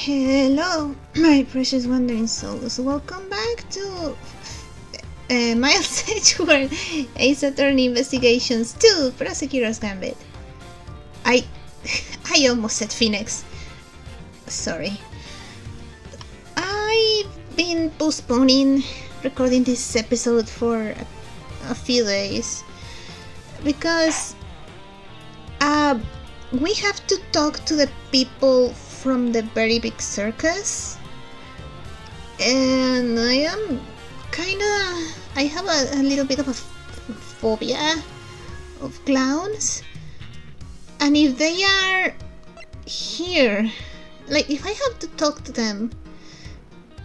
Hello, my precious wandering souls. Welcome back to Miles Edgeworth Ace Attorney Investigations 2 Prosecutor's Gambit. I almost said Phoenix. Sorry. I've been postponing recording this episode for a few days because we have to talk to the people from the very big circus, and I have a little bit of a phobia of clowns, and if they are here, like if I have to talk to them,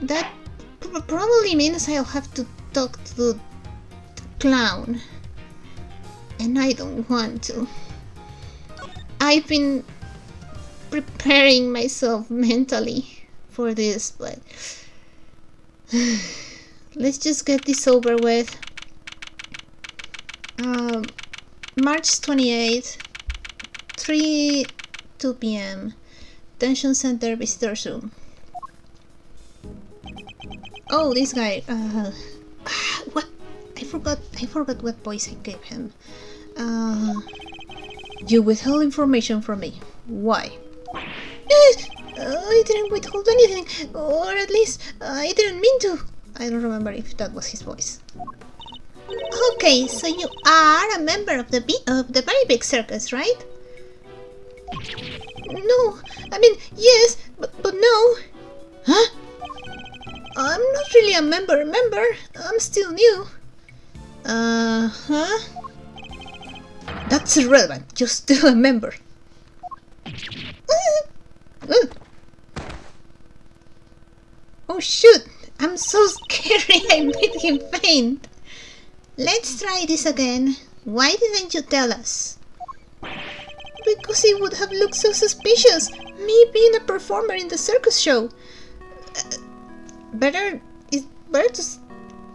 that probably means I'll have to talk to the clown, and I don't want to. I've been preparing myself mentally for this, but let's just get this over with. March 28th, 2 p.m. Tension Center Visitors Room. Oh, this guy. What? I forgot what voice I gave him. You withheld information from me. Why? I didn't withhold anything, or at least I didn't mean to. I don't remember if that was his voice. Okay, so you are a member of the very big circus, right? No, I mean yes, but no. Huh? I'm not really a member. I'm still new. Huh? That's irrelevant. You're still a member. Oh shoot! I'm so scary I made him faint. Let's try this again. Why didn't you tell us? Because it would have looked so suspicious, me being a performer in the circus show. It's better to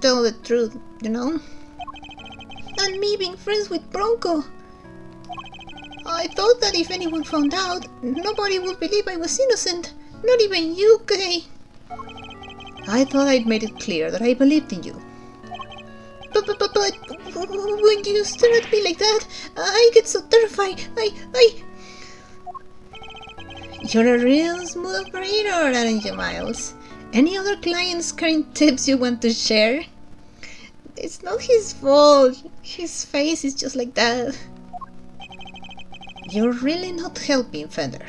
tell the truth, you know? And me being friends with Bronco. I thought that if anyone found out, nobody would believe I was innocent. Not even you, Kay. I thought I'd made it clear that I believed in you. But when you stare at me like that, I get so terrified. You're a real smooth operator, aren't you, Miles? Any other clients carrying tips you want to share? It's not his fault. His face is just like that. You're really not helping, Fender.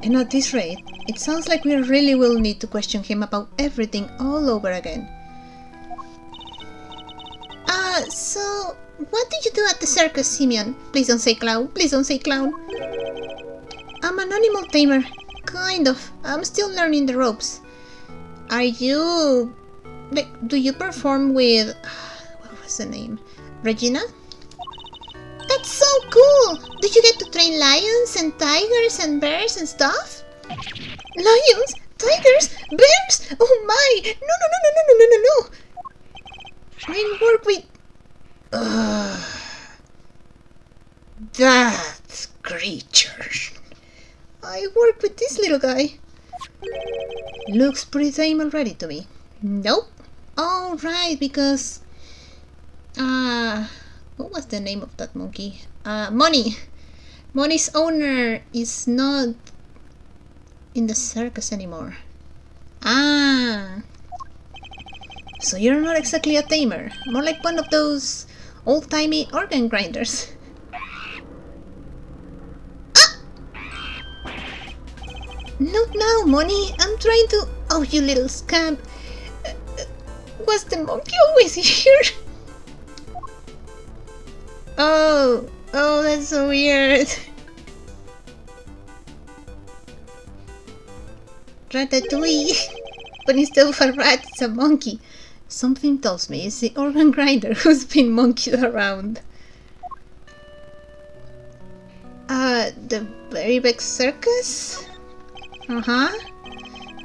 And at this rate, it sounds like we really will need to question him about everything all over again. So what did you do at the circus, Simeon? Please don't say clown. Please don't say clown. I'm an animal tamer. Kind of. I'm still learning the ropes. Are you... do you perform with... what was the name? Regina? That's so cool! Do you get to train lions and tigers and bears and stuff? Lions? Tigers? Bears? Oh my! No! I work with... that creature. I work with this little guy. Looks pretty tame already to me. Nope. Oh, right, because... what was the name of that monkey? Money. Money's owner is not in the circus anymore. So you're not exactly a tamer. More like one of those old-timey organ grinders. Not now, Money. I'm trying to... Oh, you little scamp. Was the monkey always here? Oh, that's so weird. Ratatouille. But instead of a rat, it's a monkey. Something tells me it's the organ grinder who's been monkeyed around. The very big circus?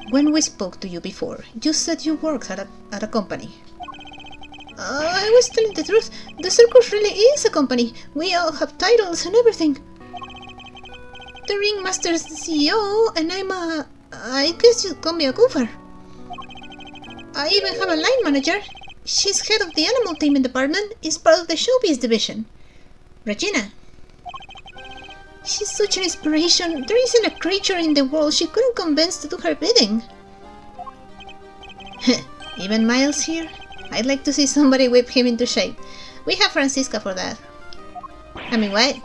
When we spoke to you before, you said you worked at a company. I was telling the truth. The circus really is a company. We all have titles and everything. The Ringmaster's the CEO, and I guess you'd call me a goofer. I even have a line manager. She's head of the animal taming department, is part of the showbiz division. Regina. She's such an inspiration. There isn't a creature in the world she couldn't convince to do her bidding. Even Miles here? I'd like to see somebody whip him into shape. We have Francisca for that. I mean, what?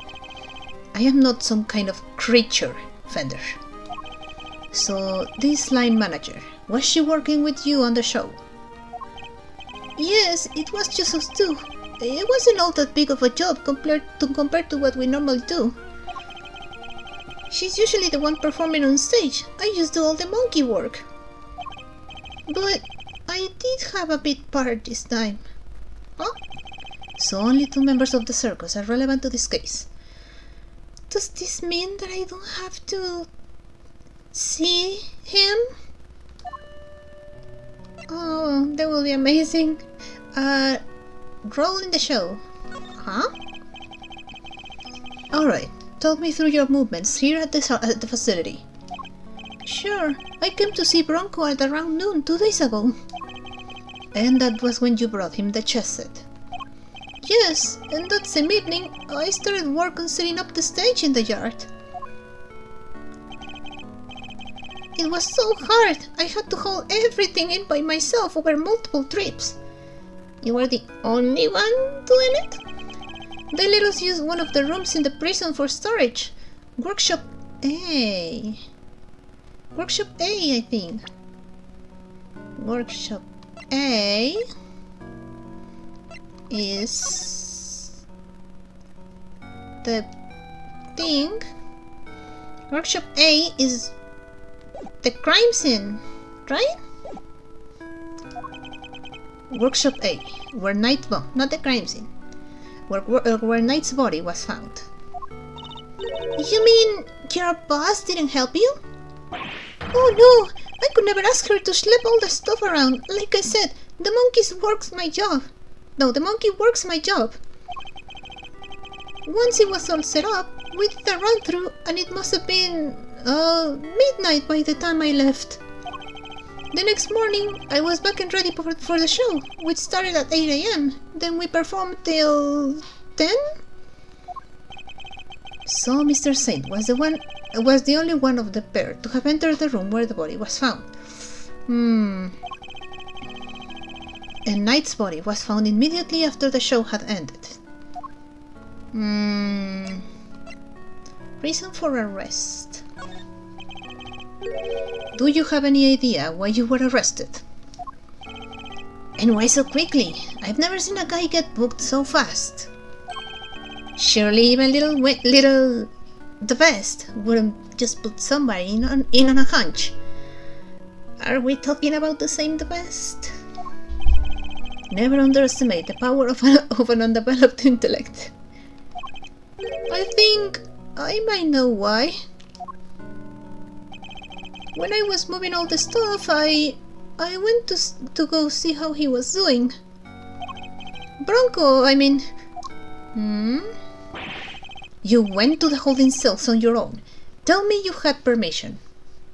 I am not some kind of creature, Fender. So, this line manager, was she working with you on the show? Yes, it was just us two. It wasn't all that big of a job compared to what we normally do. She's usually the one performing on stage. I just do all the monkey work. But I did have a big part this time. Huh? So only 2 members of the circus are relevant to this case. Does this mean that I don't have to see him? Oh, that will be amazing. Role in the show. Huh? Alright, talk me through your movements here at the facility. Sure, I came to see Bronco at around noon 2 days ago. And that was when you brought him the chess set. Yes, and that same evening, I started work on setting up the stage in the yard. It was so hard, I had to haul everything in by myself over multiple trips. You were the only one doing it? They let us use one of the rooms in the prison for storage. Workshop A. Workshop A, I think. Workshop A is the thing. Workshop A is the crime scene, right? Workshop A, where not the crime scene, where Knight's body was found. You mean your boss didn't help you? Oh no, I could never ask her to schlep all the stuff around. Like I said, the monkey works my job. Once it was all set up, we did a run-through and it must have been midnight by the time I left. The next morning, I was back and ready for the show, which started at 8 AM. Then we performed till 10? So Mr. Saint was the only one of the pair to have entered the room where the body was found. And Knight's body was found immediately after the show had ended. Reason for arrest. Do you have any idea why you were arrested? And why so quickly? I've never seen a guy get booked so fast. Surely even little the best wouldn't just put somebody in on a hunch. Are we talking about the same the best? Never underestimate the power of an undeveloped intellect. I think I might know why. When I was moving all the stuff, I went to go see how he was doing. Bronco, I mean... You went to the holding cells on your own. Tell me you had permission.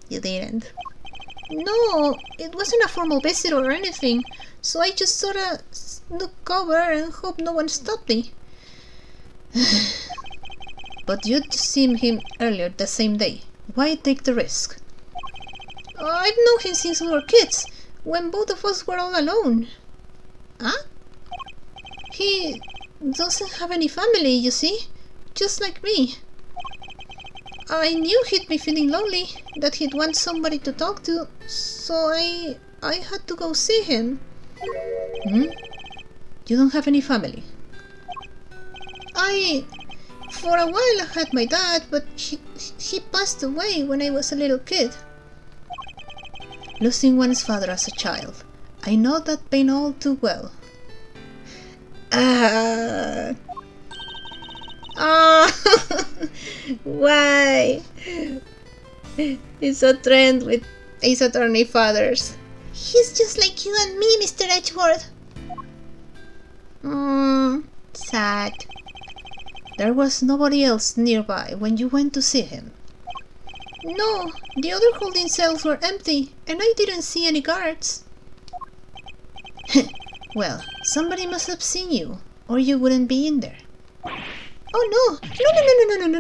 You didn't. No, it wasn't a formal visit or anything, so I just sorta snook over and hope no one stopped me. But you'd seen him earlier the same day. Why take the risk? I've known him since we were kids, when both of us were all alone. Huh? He doesn't have any family, you see, just like me. I knew he'd be feeling lonely, that he'd want somebody to talk to, so I had to go see him. You don't have any family? For a while I had my dad, but he passed away when I was a little kid. Losing one's father as a child. I know that pain all too well. Why? It's a trend with Ace Attorney fathers. He's just like you and me, Mr. Edgeworth. Sad. There was nobody else nearby when you went to see him. No, the other holding cells were empty, and I didn't see any guards. Well, somebody must have seen you, or you wouldn't be in there. Oh no!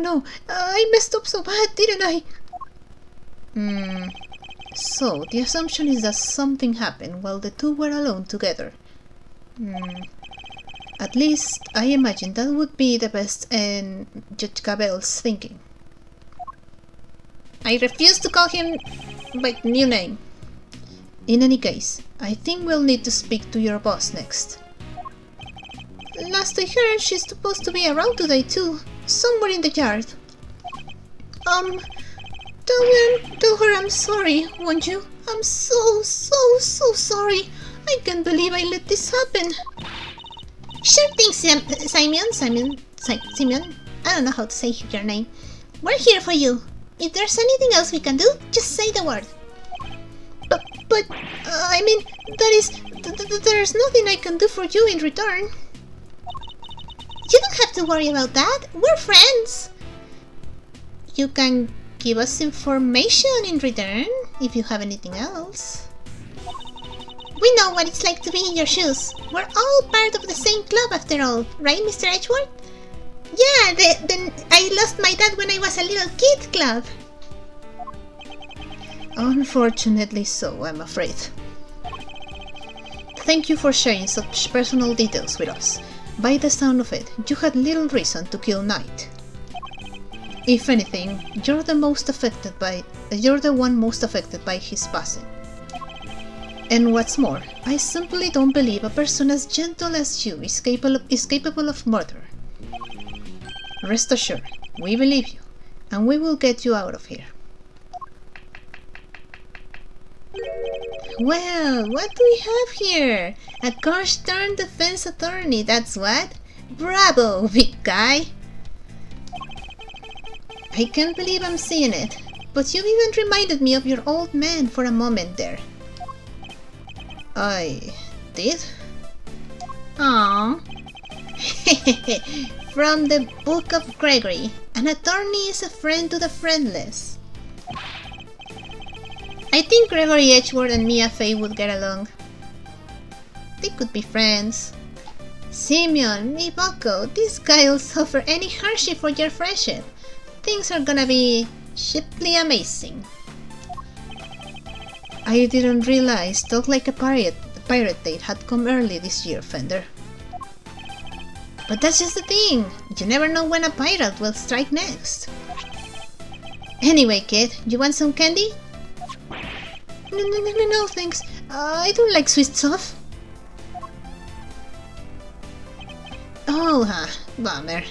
No! I messed up so bad, didn't I? So, the assumption is that something happened while the two were alone together. At least, I imagine that would be the best in Judge Gabel's thinking. I refuse to call him by new name. In any case, I think we'll need to speak to your boss next. Last I heard, she's supposed to be around today too, somewhere in the yard. Tell her I'm sorry, won't you? I'm so sorry. I can't believe I let this happen. Sure thing, Simeon. I don't know how to say your name. We're here for you. If there's anything else we can do, just say the word. But I mean, there's nothing I can do for you in return. You don't have to worry about that. We're friends. You can give us information in return, if you have anything else. We know what it's like to be in your shoes. We're all part of the same club after all, right, Mr. Edgeworth? Yeah, the I lost my dad when I was a little kid club. Unfortunately so, I'm afraid. Thank you for sharing such personal details with us. By the sound of it, you had little reason to kill Knight. If anything, you're the one most affected by his passing. And what's more, I simply don't believe a person as gentle as you is capable of murder. Rest assured, we believe you, and we will get you out of here. Well, what do we have here? A gosh-darn defense attorney, that's what? Bravo, big guy! I can't believe I'm seeing it, but you even reminded me of your old man for a moment there. I did? Aww. From the Book of Gregory, an attorney is a friend to the friendless. I think Gregory Edgeworth and Mia Fey would get along. They could be friends. Simeon, me Bucko, this guy'll suffer any hardship for your friendship. Things are gonna be simply amazing. I didn't realize Talk Like a Pirate date had come early this year, Fender. But that's just the thing, you never know when a pirate will strike next. Anyway, kid, you want some candy? No, thanks. I don't like sweet stuff. Oh, bummer.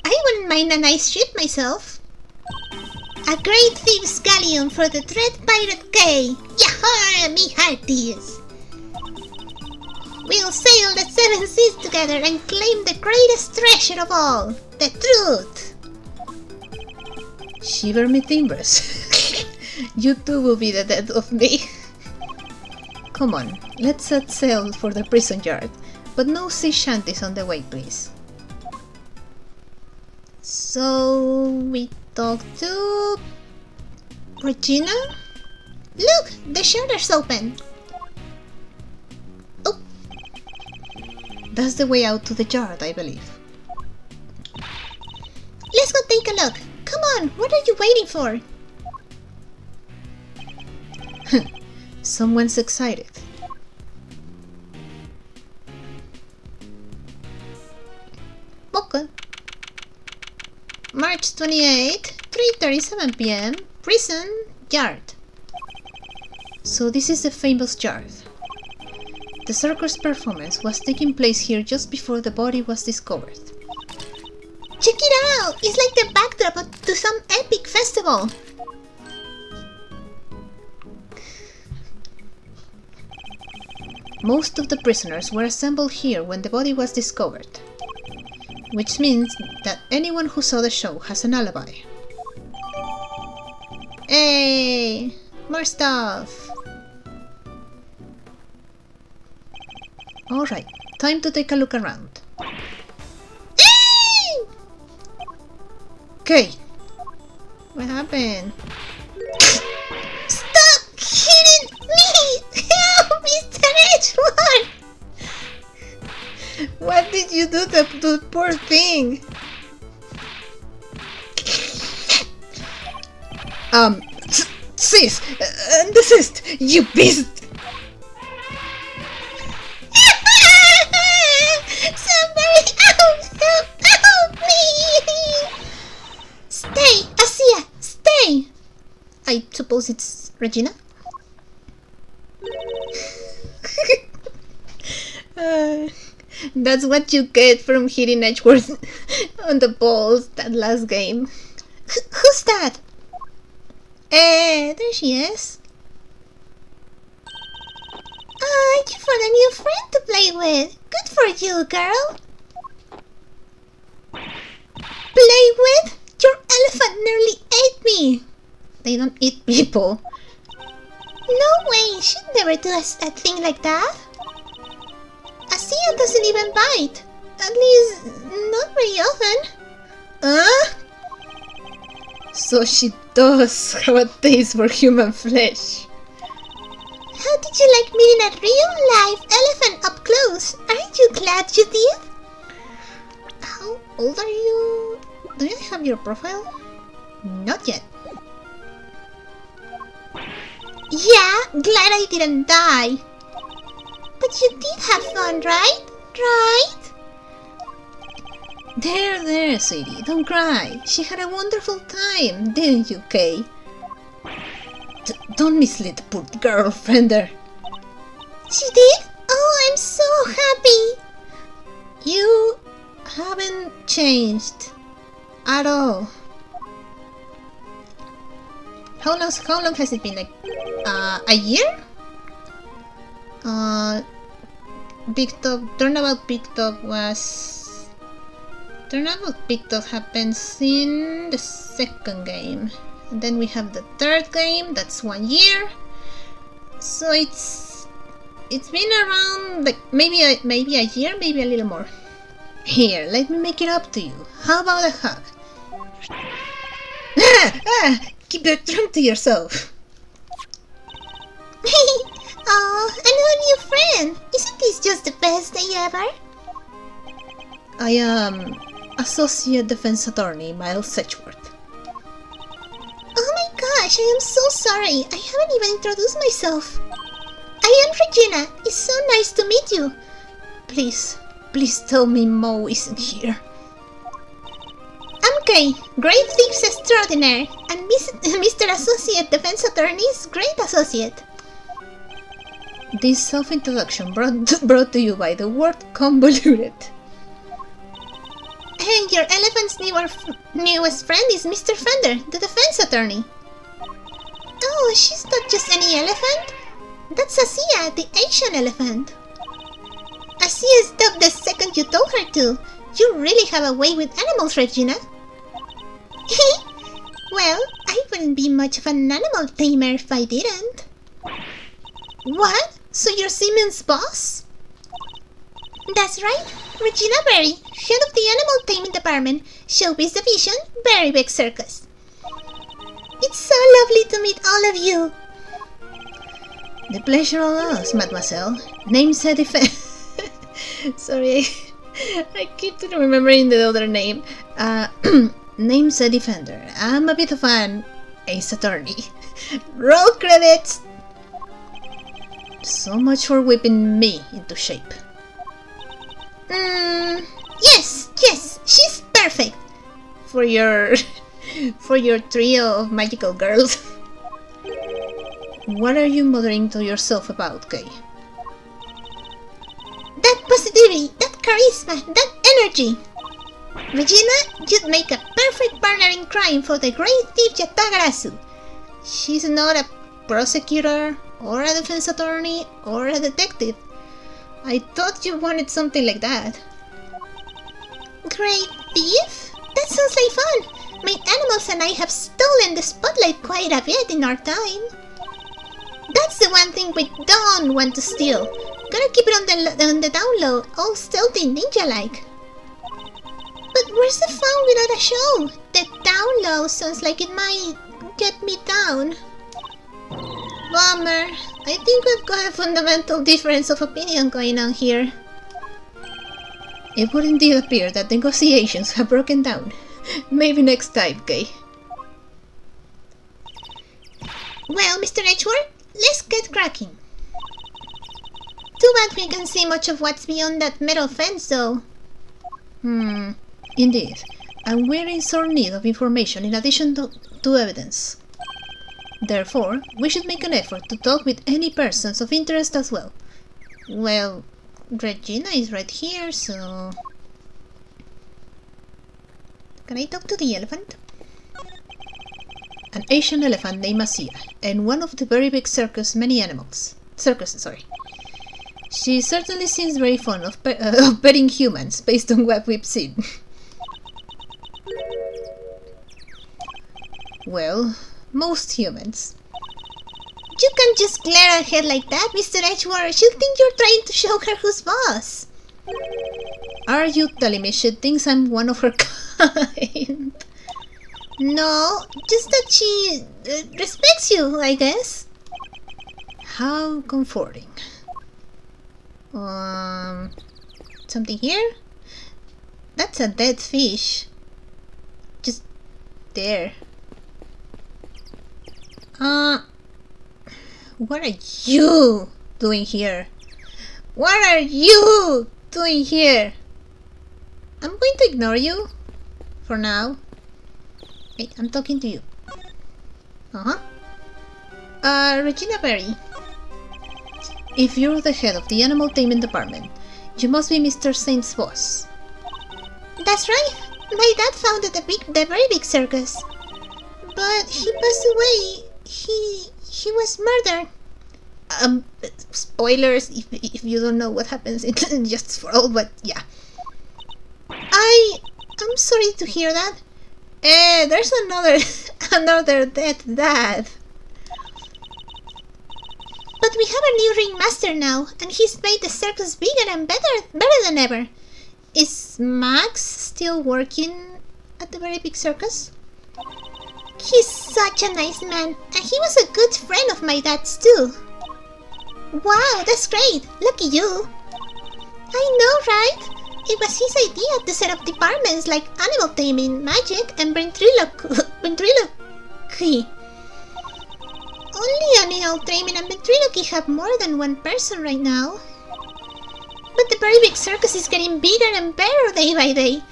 I wouldn't mind a nice treat myself. A great thieves' galleon for the Dread Pirate K! Yahar, me hearties! We'll sail the seven seas together and claim the greatest treasure of all, the truth! Shiver me timbers. You too will be the death of me. Come on, let's set sail for the prison yard, but no sea shanties on the way, please. So we talk to Regina? Look, the shutters open. Oh, that's the way out to the yard, I believe. Let's go take a look. Come on, what are you waiting for? Someone's excited. Okay. March 28, 3:37 p.m. Prison Yard. So this is the famous yard. The circus performance was taking place here just before the body was discovered. Check it out! It's like the backdrop to some epic festival. Most of the prisoners were assembled here when the body was discovered, which means that anyone who saw the show has an alibi. Hey, more stuff. Alright, time to take a look around. Okay. What happened? Stop hitting me! Help, Mr. Edgeworth! What did you do to the poor thing? Sis, desist, you beast! Somebody help me! Stay, Asia, stay! I suppose it's Regina? That's what you get from hitting Edgeworth on the balls that last game. Who's that? There she is. Ah, you found a new friend to play with. Good for you, girl. Play with? Your elephant nearly ate me. They don't eat people. No way, she'd never do a thing like that. Asia doesn't even bite. At least, not very often. So she does have a taste for human flesh. How did you like meeting a real-life elephant up close? Aren't you glad you did? How old are you? Do you have your profile? Not yet. Yeah, glad I didn't die. But you did have fun, right? Right? There, sweetie, don't cry. She had a wonderful time, didn't you, Kay? Don't mislead the poor girlfriender. She did? Oh, I'm so happy. You haven't changed at all. How long has it been? Like a year? Turnabout Big Dog happens in the second game. And then we have the third game, that's 1 year. So it's been around like maybe a year, maybe a little more. Here, let me make it up to you. How about a hug? Keep your trunk to yourself. Oh, another new friend! Isn't this just the best day ever? I am Associate Defense Attorney Miles Edgeworth. Oh my gosh, I am so sorry. I haven't even introduced myself. I am Regina. It's so nice to meet you. Please tell me Mo isn't here. I'm Kay, Great Thieves Extraordinaire, and Mr. Associate Defense Attorney's Great Associate. This self-introduction brought to you by the word convoluted. And your elephant's newest friend is Mr. Fender, the defense attorney. Oh, she's not just any elephant. That's Asia, the Asian elephant. Asia stopped the second you told her to. You really have a way with animals, Regina. Well, I wouldn't be much of an animal tamer if I didn't. What? So you're Simeon's boss? That's right. Regina Berry, head of the Animal Taming Department, Showbiz Division, Berrybeck Circus. It's so lovely to meet all of you. The pleasure all ours, mademoiselle. Name's a Sorry, I keep remembering the other name. Name's a Defender. I'm a bit of an ace attorney. Roll credits! So much for whipping me into shape. Yes, she's perfect for your trio of magical girls. What are you muttering to yourself about, Kay? That positivity, that charisma, that energy. Regina, you'd make a perfect partner in crime for the great thief Yatagarasu. She's not a prosecutor, or a defense attorney, or a detective. I thought you wanted something like that. Great thief? That sounds like fun. My animals and I have stolen the spotlight quite a bit in our time. That's the one thing we don't want to steal. Gotta keep it on the down low, all stealthy ninja-like. But where's the fun without a show? the down low sounds like it might get me down. Bummer. I think we've got a fundamental difference of opinion going on here. It would indeed appear that negotiations have broken down. Maybe next time, Kay. Well, Mr. Edgeworth, let's get cracking. Too bad we can't see much of what's beyond that metal fence, though. Indeed. And we're in sore need of information in addition to evidence. Therefore, we should make an effort to talk with any persons of interest as well. Well, Regina is right here, so... Can I talk to the elephant? An Asian elephant named Asia, and one of the very big circuses, sorry. She certainly seems very fond of petting humans, based on what we've seen. Well, most humans. You can't just glare at her like that, Mr. Edgeworth. She'll think you're trying to show her who's boss. Are you telling me she thinks I'm one of her kind? No, just that she respects you, I guess. How comforting. Something here? That's a dead fish. Just there. What are you doing here? What are you doing here? I'm going to ignore you for now. Wait, I'm talking to you. Regina Berry. If you're the head of the animal taming department, you must be Mr. Saint's boss. That's right. My dad founded the very big circus. But he passed away. He was murdered. Spoilers if you don't know what happens in Just for All, but yeah. I'm sorry to hear that. There's another dead dad. But we have a new ringmaster now, and he's made the circus bigger and better than ever. Is Max still working at the very big circus? He's such a nice man, and he was a good friend of my dad's too. Wow, that's great! Lucky you! I know, right? It was his idea to set up departments like animal taming, magic, and ventriloquy. Only animal taming and ventriloquy have more than one person right now. But the very big circus is getting bigger and better day by day.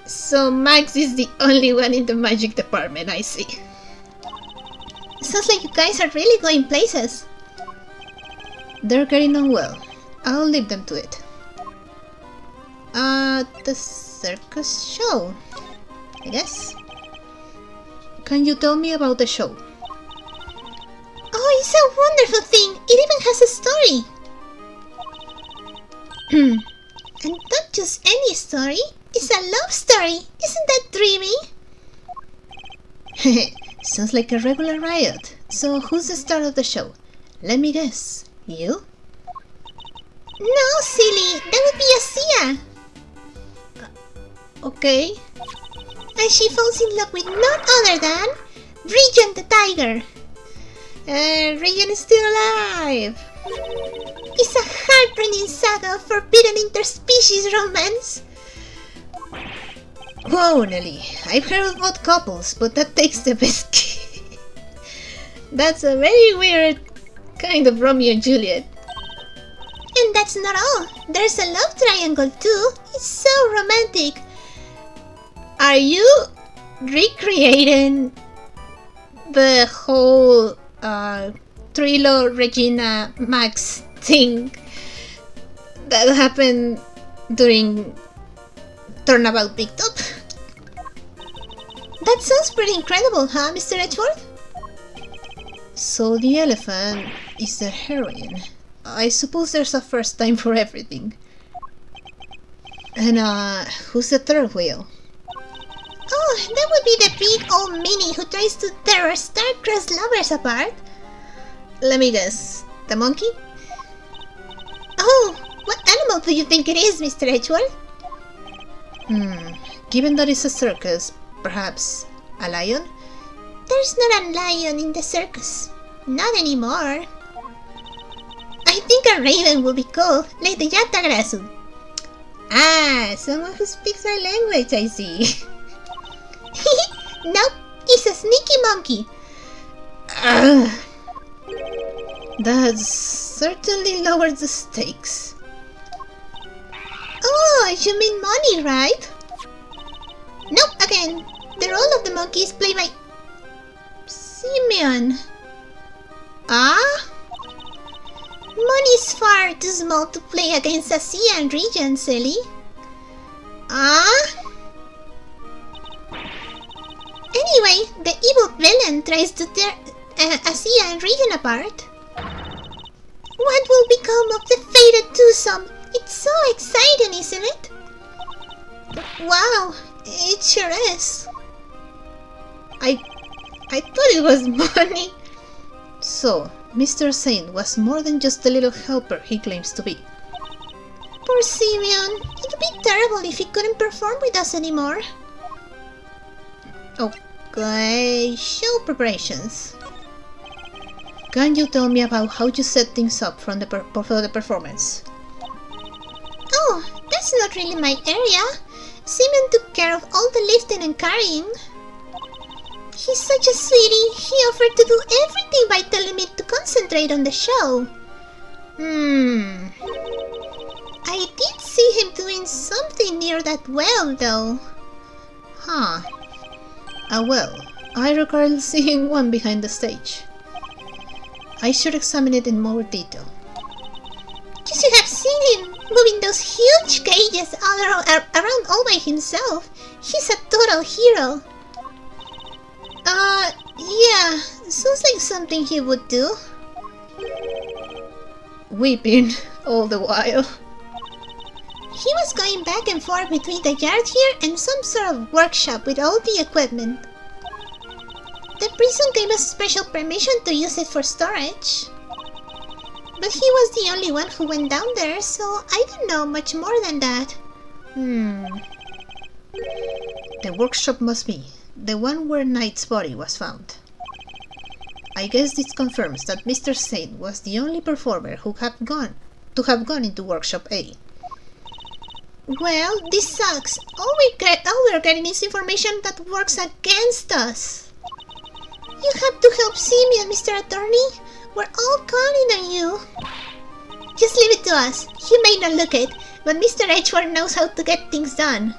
So Max is the only one in the magic department, I see. Sounds like you guys are really going places. They're getting on well. I'll leave them to it. The circus show, I guess. Can you tell me about the show? Oh, it's a wonderful thing! It even has a story! And not just any story, it's a love story! Isn't that dreamy? Sounds like a regular riot. So who's the star of the show? Let me guess. You? No, silly! That would be Asia! Okay. And she falls in love with none other than Regent the tiger! Regent is still alive! It's a heart-rending saga of forbidden interspecies romance! Whoa, Nelly. I've heard of odd couples, but that takes the biscuit. That's a very weird kind of Romeo and Juliet. And that's not all. There's a love triangle too. It's so romantic. Are you recreating the whole Trilo, Regina, Max thing that happened during Turnabout Big Top? That sounds pretty incredible, huh, Mr. Edgeworth? So the elephant is the heroine. I suppose there's a first time for everything. And who's the third wheel? Oh, that would be the big old Minnie who tries to tear our star-crossed lovers apart. Let me guess. The monkey? Oh, what animal do you think it is, Mr. Edgeworth? Given that it's a circus, Perhaps a lion? There's not a lion in the circus. Not anymore. I think a raven will be cool, like the Yatagarasu. Ah, someone who speaks our language, I see. Nope, it's a sneaky monkey. That certainly lowered the stakes. Oh, you mean money, right? Nope, again. The role of the monkey is played by Simeon. Ah? Money is far too small to play against a Asian region, silly. Ah? Anyway, the evil villain tries to tear Asian region apart. What will become of the fated twosome? It's so exciting, isn't it? Wow, it sure is. I thought it was money. So, Mr. Saint was more than just the little helper he claims to be. Poor Simeon. It'd be terrible if he couldn't perform with us anymore. Okay, show preparations. Can you tell me about how you set things up for the performance? Oh, that's not really my area. Simeon took care of all the lifting and carrying. He's such a sweetie. He offered to do everything by telling me to concentrate on the show. I did see him doing something near that well, though. Huh. A well. I recall seeing one behind the stage. I should examine it in more detail. You should have seen him moving those huge cages around all by himself. He's a total hero. Yeah, sounds like something he would do. Weeping all the while. He was going back and forth between the yard here and some sort of workshop with all the equipment. The prison gave us special permission to use it for storage. But he was the only one who went down there, so I don't know much more than that. The workshop must be the one where Knight's body was found. I guess this confirms that Mr. Saint was the only performer who have gone into Workshop A. Well, this sucks. All we're getting is information that works against us. You have to help Simeon, Mr. Attorney. We're all counting on you. Just leave it to us. He may not look it, but Mr. Edgeworth knows how to get things done.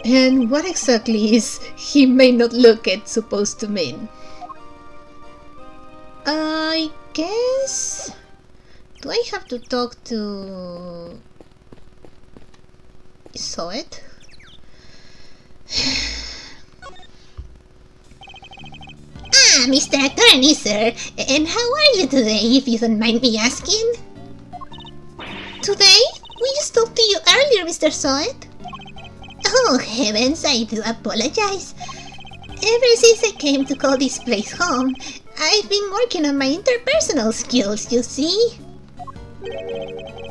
And what exactly is "he may not look it" supposed to mean? I guess... Do I have to talk to... Saw it? Mr. Attorney, sir. And how are you today, if you don't mind me asking? Today? We just talked to you earlier, Mr. Sawet. Oh, heavens, I do apologize. Ever since I came to call this place home, I've been working on my interpersonal skills, you see?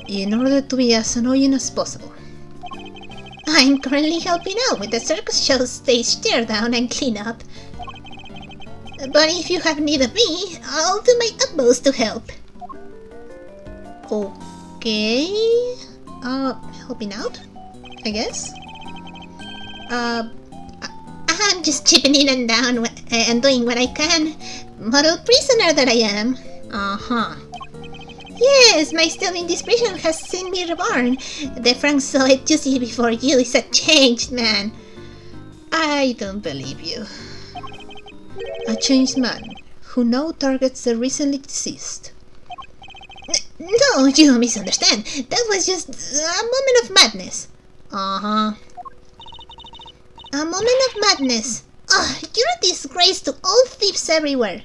In order to be as annoying as possible. I'm currently helping out with the circus show's stage teardown and cleanup. But if you have need of me, I'll do my utmost to help. Okay... helping out, I guess? I'm just chipping in and down and doing what I can. Model prisoner that I am. Yes, my stay in this prison has seen me reborn. The Frank saw it just before you is a changed man. I don't believe you. A changed man who now targets the recently deceased. No, you misunderstand. That was just a moment of madness. A moment of madness. You're a disgrace to all thieves everywhere.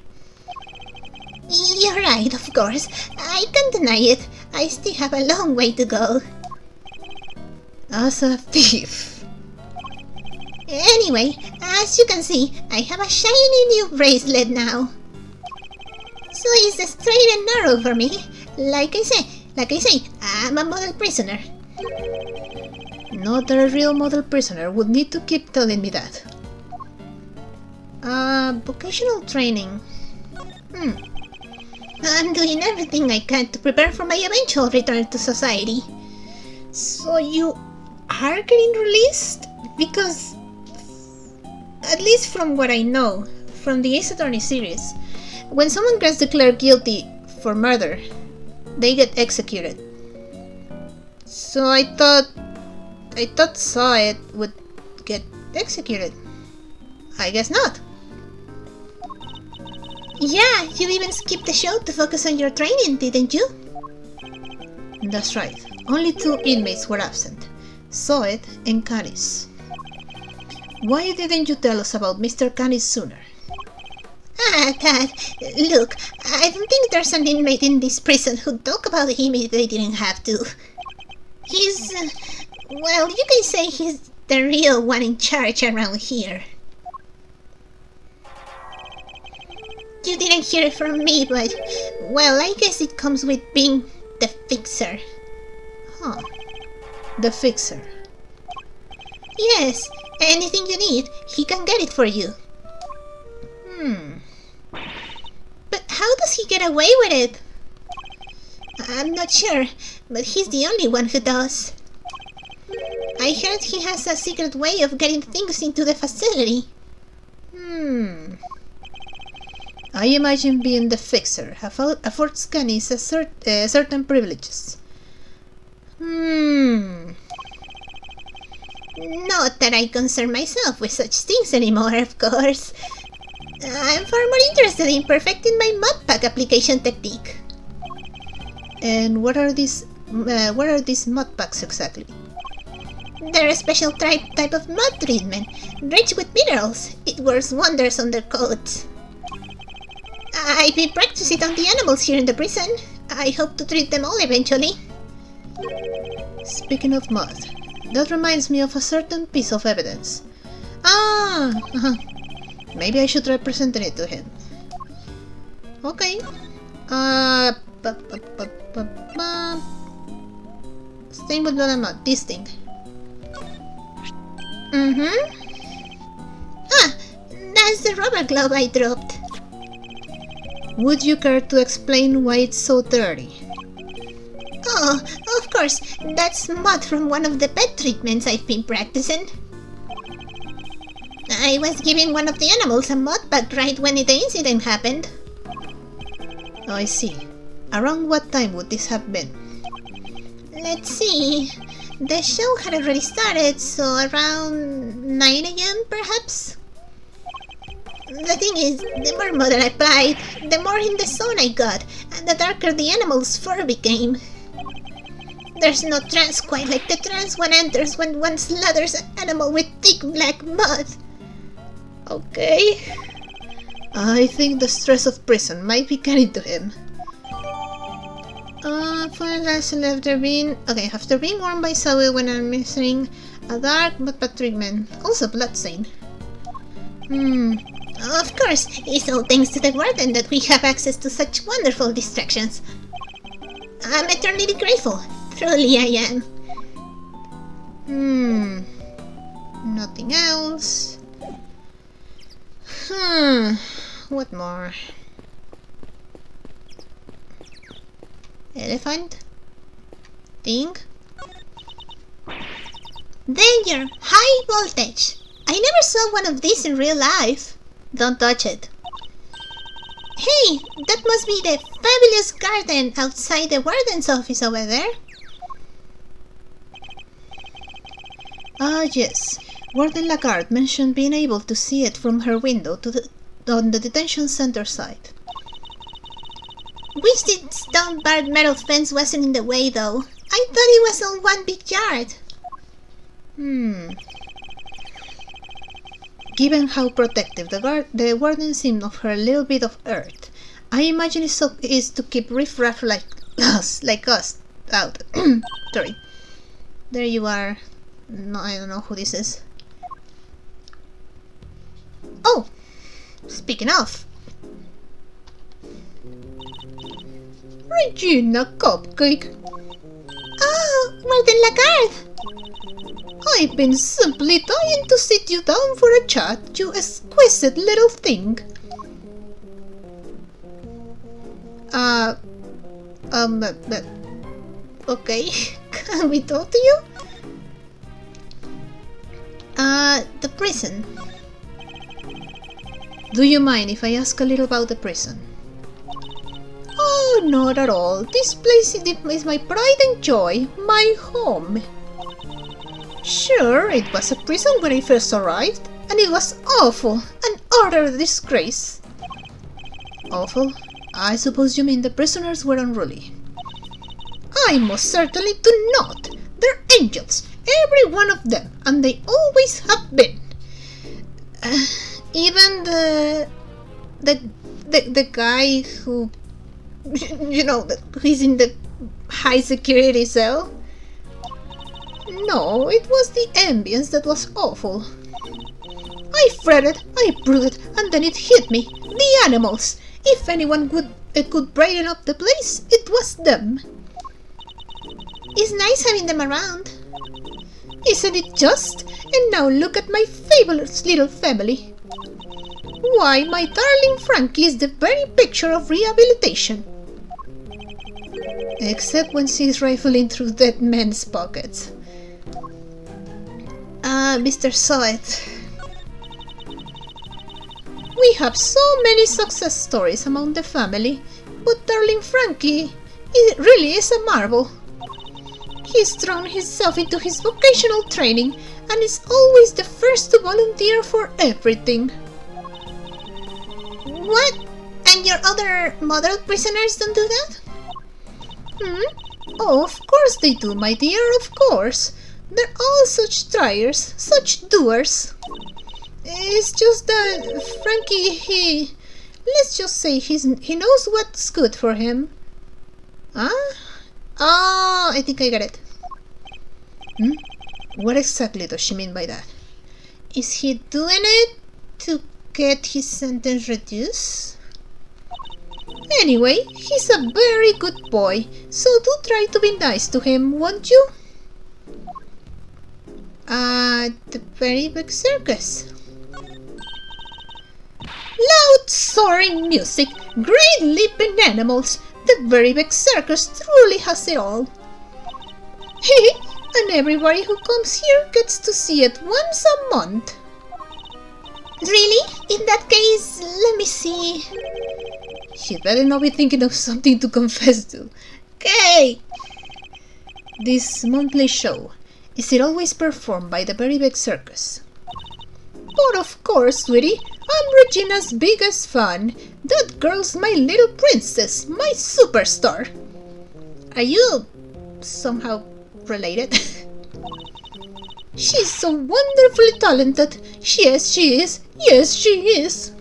You're right, of course. I can't deny it. I still have a long way to go. As a thief. Anyway, as you can see, I have a shiny new bracelet now. So it's straight and narrow for me. Like I say, I'm a model prisoner. Not that a real model prisoner would need to keep telling me that. Vocational training. I'm doing everything I can to prepare for my eventual return to society. So you are getting released? Because, at least from what I know, from the Ace Attorney series, when someone gets declared guilty for murder, they get executed. So I thought Saw It would get executed. I guess not. Yeah, you even skipped the show to focus on your training, didn't you? That's right. Only 2 inmates were absent. Saw It and Canis. Why didn't you tell us about Mr. Canis sooner? Ah, Dad, look, I don't think there's an inmate in this prison who'd talk about him if they didn't have to. He's, well, you can say he's the real one in charge around here. You didn't hear it from me, but, well, I guess it comes with being the fixer. Huh. The fixer. Yes, anything you need, he can get it for you. But how does he get away with it? I'm not sure, but he's the only one who does. I heard he has a secret way of getting things into the facility. I imagine being the fixer affords Canis certain privileges. Not that I concern myself with such things anymore, of course. I'm far more interested in perfecting my mud pack application technique. And what are these mud packs exactly? They're a special type of mud treatment, rich with minerals. It works wonders on their coats. I've been practicing on the animals here in the prison. I hope to treat them all eventually. Speaking of mud, that reminds me of a certain piece of evidence. Maybe I should try presenting it to him. Okay. Stained with blood and mud. This thing. That's the rubber glove I dropped. Would you care to explain why it's so dirty? Oh, of course, that's mud from one of the pet treatments I've been practicing. I was giving one of the animals a mud pack right when the incident happened. Oh, I see. Around what time would this have been? Let's see. The show had already started, so around 9 a.m. perhaps? The thing is, the more mud I applied, the more in the zone I got, and the darker the animal's fur became. There's no trance quite like the trance one enters when one slathers an animal with thick black mud. Okay. I think the stress of prison might be getting to him. After being warned by Sawi when administering a dark mud pack treatment, also bloodstain. Of course, it's all thanks to the warden that we have access to such wonderful distractions. I'm eternally grateful. Truly I am. Nothing else. What more? Elephant? Thing? Danger! High voltage! I never saw one of these in real life. Don't touch it. Hey, that must be the fabulous garden outside the warden's office over there. Ah, yes. Warden Lagarde mentioned being able to see it from her window on the detention center side. Wish this stone-barred metal fence wasn't in the way, though. I thought it was all one big yard. Given how protective the warden seemed of her little bit of earth, I imagine it is to keep riffraff like us out. Sorry. There you are. No, I don't know who this is. Oh! Speaking of. Regina Cupcake! Oh, Warden Lagarde! I've been simply dying to sit you down for a chat, you exquisite little thing. Okay, can we talk to you? The prison. Do you mind if I ask a little about the prison? Oh, not at all. This place is my pride and joy, my home. Sure, it was a prison when I first arrived, and it was awful, an utter disgrace. Awful? I suppose you mean the prisoners were unruly. I most certainly do not. They're angels, every one of them, and they always have been. Even the guy who, you know, who's in the high security cell? No, it was the ambience that was awful. I fretted, I brooded, and then it hit me. The animals! If anyone could brighten up the place, it was them. It's nice having them around. Isn't it just? And now look at my fabulous little family. Why, my darling Frankie is the very picture of rehabilitation. Except when she's rifling through dead men's pockets. Mr. Soet. We have so many success stories among the family, but darling Frankie, it really is a marvel. He's thrown himself into his vocational training and is always the first to volunteer for everything. What? And your other model prisoners don't do that? Oh, of course they do, my dear, of course. They're all such triers, such doers. It's just that Frankie, let's just say he knows what's good for him. Huh? Oh, I think I got it. What exactly does she mean by that? Is he doing it to get his sentence reduced? Anyway, he's a very good boy, so do try to be nice to him, won't you? The very big circus. Loud soaring music, great leaping animals. The very big circus truly has it all. And everybody who comes here gets to see it once a month. Really? In that case, let me see. She'd better not be thinking of something to confess to. Okay. This monthly show, is it always performed by the very big circus? But of course, sweetie, I'm Regina's biggest fan. That girl's my little princess, my superstar. Are you somehow related? She's so wonderfully talented. Yes, she is. Yes, she is.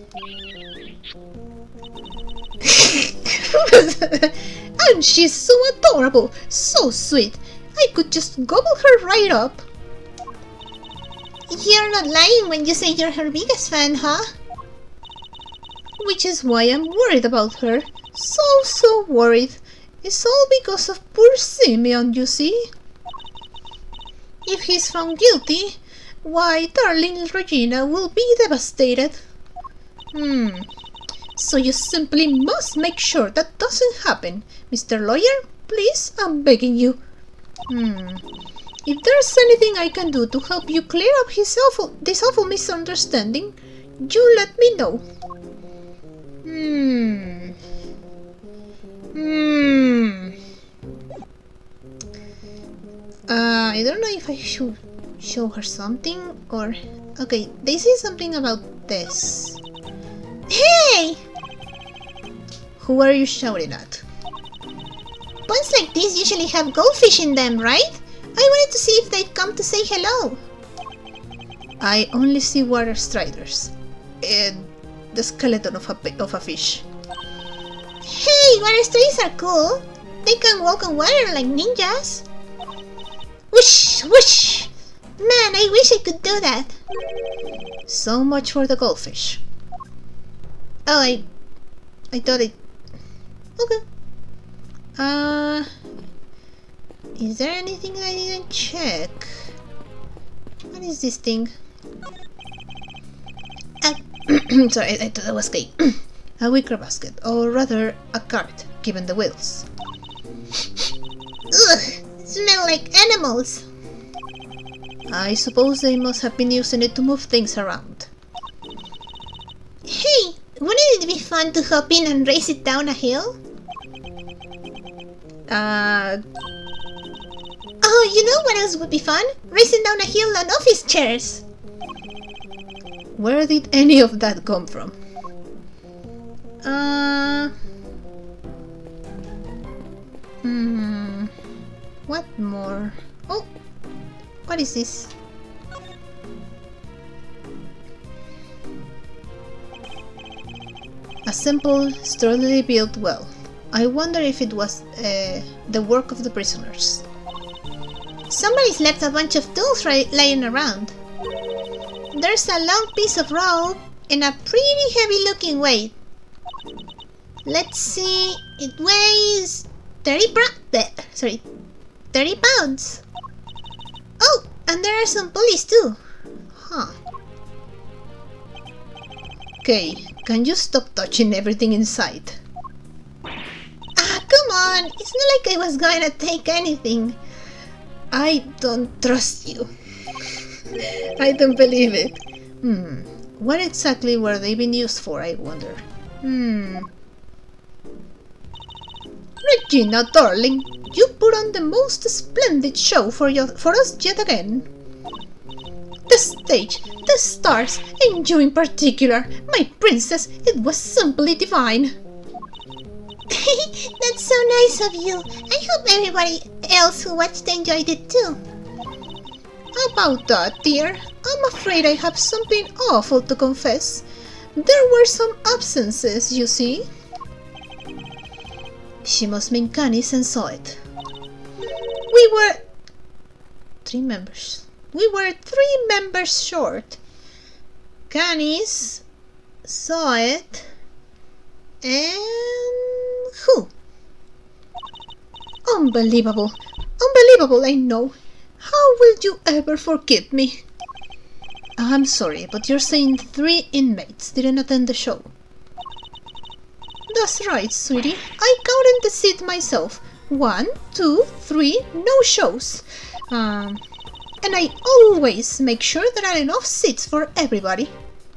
And she's so adorable, so sweet. I could just gobble her right up. You're not lying when you say you're her biggest fan, huh? Which is why I'm worried about her. So worried. It's all because of poor Simeon, you see. If he's found guilty, why, darling Regina will be devastated. So you simply must make sure that doesn't happen. Mr. Lawyer, please, I'm begging you. If there's anything I can do to help you clear up this awful misunderstanding, you let me know. I don't know if I should show her something or... Okay, they say something about this. Hey! Who are you shouting at? Ponds like this usually have goldfish in them, right? I wanted to see if they'd come to say hello. I only see water striders. And the skeleton of a fish. Hey, water striders are cool. They can walk on water like ninjas. Whoosh, whoosh! Man, I wish I could do that. So much for the goldfish. Oh, I thought it... Okay. Is there anything I didn't check? What is this thing? Sorry, I thought that was cake. A wicker basket, or rather a cart, given the wheels. Ugh! Smell like animals! I suppose they must have been using it to move things around. Hey! Wouldn't it be fun to hop in and race it down a hill? Oh, you know what else would be fun? Racing down a hill on office chairs! Where did any of that come from? What more? Oh! What is this? A simple, sturdily built well. I wonder if it was the work of the prisoners. Somebody's left a bunch of tools lying around. There's a long piece of rope and a pretty heavy looking weight. Let's see, it weighs 30 pounds. Oh, and there are some pulleys too. Huh. Okay, can you stop touching everything inside? Ah, come on, it's not like I was going to take anything. I don't trust you. I don't believe it. What exactly were they being used for, I wonder? Regina, darling, you put on the most splendid show for us yet again. The stage, the stars, and you in particular, my princess, it was simply divine. That's so nice of you. I hope everybody else who watched enjoyed it too. About that, dear, I'm afraid I have something awful to confess. There were some absences, you see. She must mean Canis and saw it. We were 3 members. We were 3 members short. Canis saw it, and who? Unbelievable. Unbelievable, I know. How will you ever forgive me? I'm sorry, but you're saying 3 inmates didn't attend the show. That's right, sweetie. I counted the seat myself. 1, 2, 3, no shows. And I always make sure there are enough seats for everybody.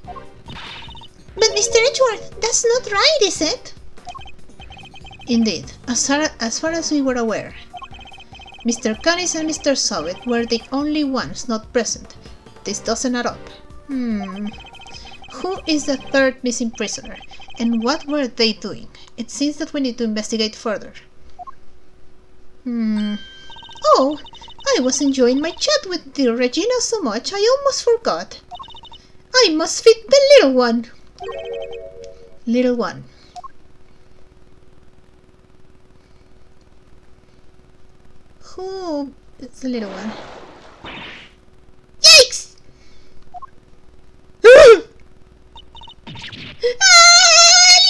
But Mr. Edgeworth, that's not right, is it? Indeed, as far as we were aware. Mr. Canis and Mr. Soviet were the only ones not present. This doesn't add up. Who is the 3rd missing prisoner? And what were they doing? It seems that we need to investigate further. Oh, I was enjoying my chat with dear Regina so much I almost forgot. I must feed the little one. Little one. Who is the little one? Yikes!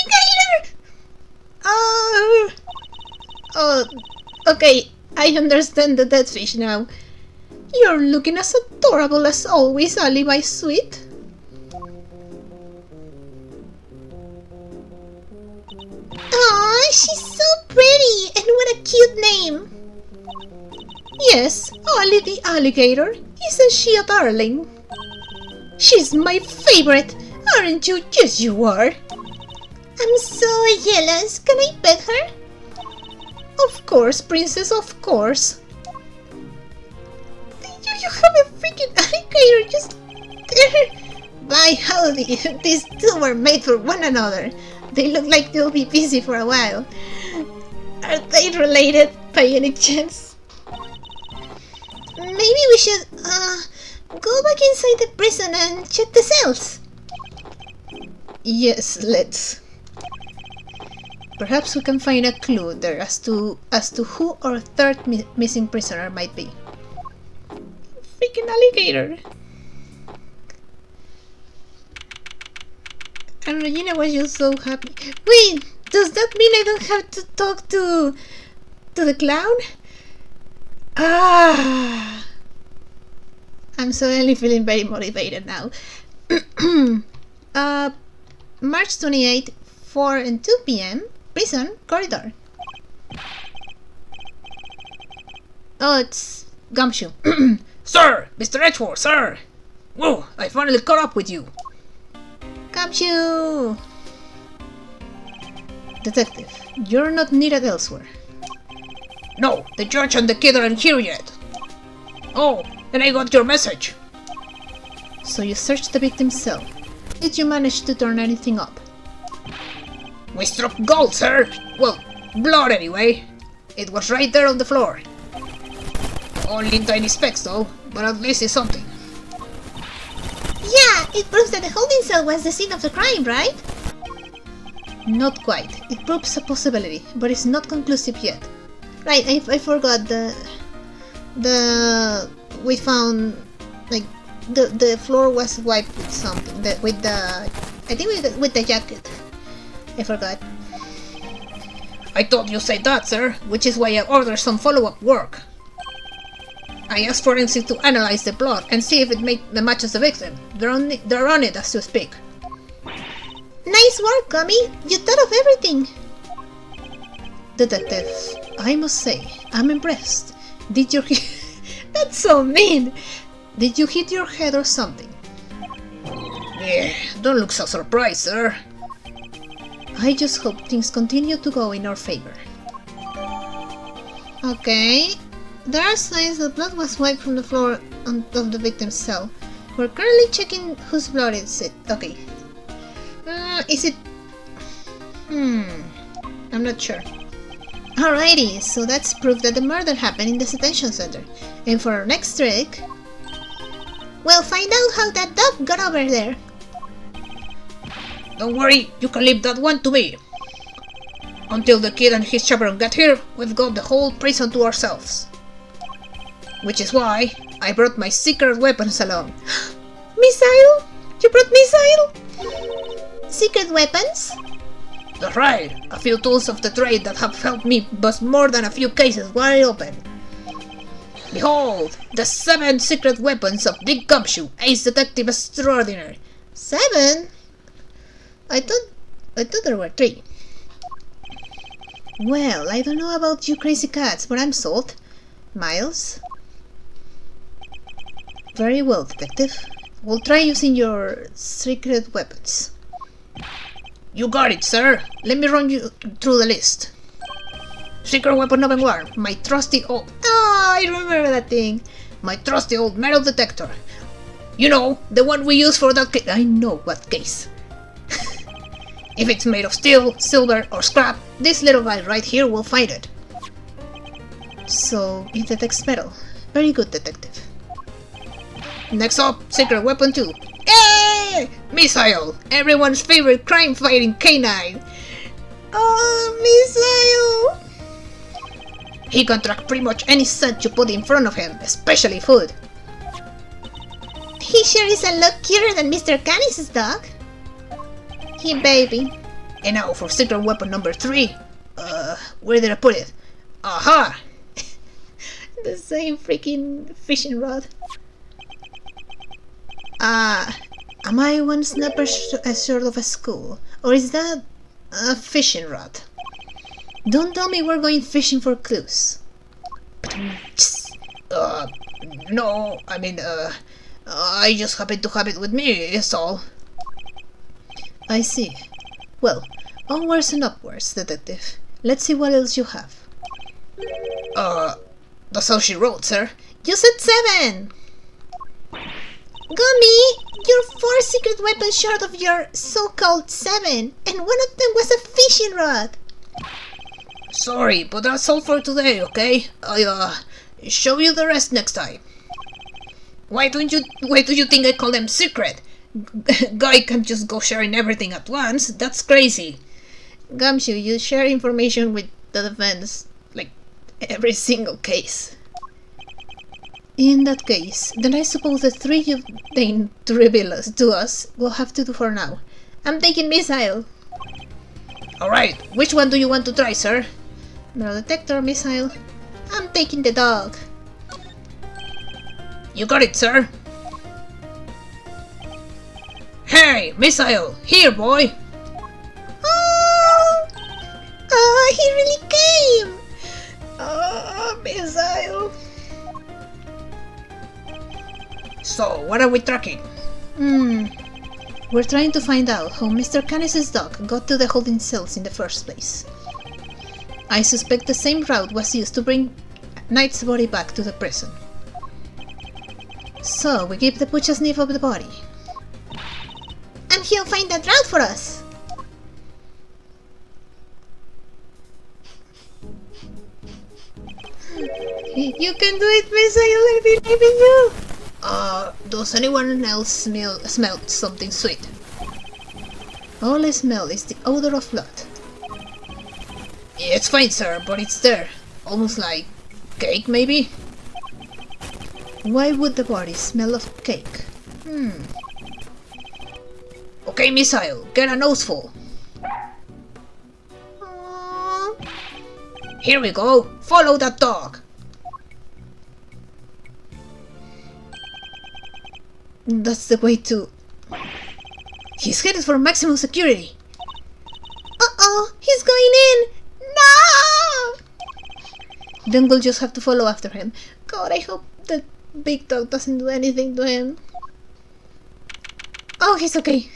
Alligator! Oh, okay, I understand the dead fish now. You're looking as adorable as always, Ali, my sweet. Aw, she's so pretty, and what a cute name. Yes, Ollie the alligator. Isn't she a darling? She's my favorite, aren't you? Yes, you are. I'm so jealous. Can I pet her? Of course, princess, of course. You have a freaking alligator just there. By howdy, these two were made for one another. They look like they'll be busy for a while. Are they related by any chance? Maybe we should go back inside the prison and check the cells. Yes, let's. Perhaps we can find a clue there as to who our 3rd missing prisoner might be. Freaking alligator! And Regina was just so happy. Wait, does that mean I don't have to talk to the clown? Ah! I'm suddenly feeling very motivated now. March 28, 4 and 2 p.m. Prison corridor. Oh, it's Gumshoe. Sir! Mr. Edgeworth, sir! Whoa, I finally caught up with you! Gumshoe! Detective, you're not needed elsewhere. No, the judge and the kid aren't here yet. Oh, and I got your message. So you searched the victim's cell. Did you manage to turn anything up? We struck gold, sir. Well, blood anyway. It was right there on the floor. Only in tiny specks though, but at least it's something. Yeah, it proves that the holding cell was the scene of the crime, right? Not quite. It proves a possibility, but it's not conclusive yet. Right, I forgot we found, like, the floor was wiped with something, with the jacket. I forgot. I thought you said that, sir, which is why I ordered some follow-up work. I asked forensics to analyze the blood and see if it matches the victim. They're on it as we speak. Nice work, Gummy! You thought of everything! Detective, I must say, I'm impressed. Did you That's so mean! Did you hit your head or something? Yeah, don't look so surprised, sir. I just hope things continue to go in our favor. Okay. There are signs that blood was wiped from the floor of the victim's cell. We're currently checking whose blood is it. Okay. Is it... I'm not sure. Alrighty, so that's proof that the murder happened in the detention center. And for our next trick... we'll find out how that dog got over there. Don't worry, you can leave that one to me. Until the kid and his chaperone get here, we've got the whole prison to ourselves. Which is why I brought my secret weapons along. Missile? You brought missile? Secret weapons? That's right, a few tools of the trade that have helped me bust more than a few cases wide open. Behold, the 7 secret weapons of Big Gumshoe, Ace Detective Extraordinary. 7? I thought there were 3. Well, I don't know about you crazy cats, but I'm sold. Miles? Very well, Detective. We'll try using your secret weapons. You got it, sir. Let me run you through the list. Secret weapon number 1, my trusty old... Oh, I remember that thing. My trusty old metal detector. You know, the one we use for that case. I know what case. If it's made of steel, silver, or scrap, this little guy right here will find it. So, it detects metal. Very good, Detective. Next up, secret weapon 2. Hey! Missile! Everyone's favorite crime-fighting canine! Oh, Missile! He can track pretty much any scent you put in front of him, especially food. He sure is a lot cuter than Mr. Canis' dog. He baby. And now for secret weapon number 3. Where did I put it? Aha! The same freaking fishing rod. Am I one snapper a sort of a school? Or is that a fishing rod? Don't tell me we're going fishing for clues. No, I mean, I just happen to have it with me, is all. I see. Well, onwards and upwards, Detective. Let's see what else you have. That's all she wrote, sir. You said 7! Gummy, you're 4 secret weapons short of your so-called 7, and one of them was a fishing rod. Sorry, but that's all for today, okay? I'll show you the rest next time. Why do you think I call them secret? Guy can't just go sharing everything at once. That's crazy. Gumshoe, you share information with the defense, like every single case. In that case, then I suppose the 3 you've deigned to reveal to us will have to do for now. I'm taking missile. Alright, which one do you want to try, sir? Metal detector, missile. I'm taking the dog. You got it, sir. Hey, Missile! Here, boy! Oh! Oh, he really came! Oh, Missile! So, what are we tracking? We're trying to find out how Mr. Canis's dog got to the holding cells in the first place. I suspect the same route was used to bring Knight's body back to the prison. So, we give the Butch a sniff of the body. And he'll find that route for us. You can do it, Missile! I believe in you! Does anyone else smell something sweet? All I smell is the odor of blood. It's fine, sir, but it's there. Almost like cake, maybe? Why would the body smell of cake? Okay, Missile, get a noseful. Aww. Here we go. Follow that dog. That's the way to... He's headed for maximum security. Uh-oh, he's going in! No! Then we'll just have to follow after him. God, I hope the big dog doesn't do anything to him. Oh, he's okay.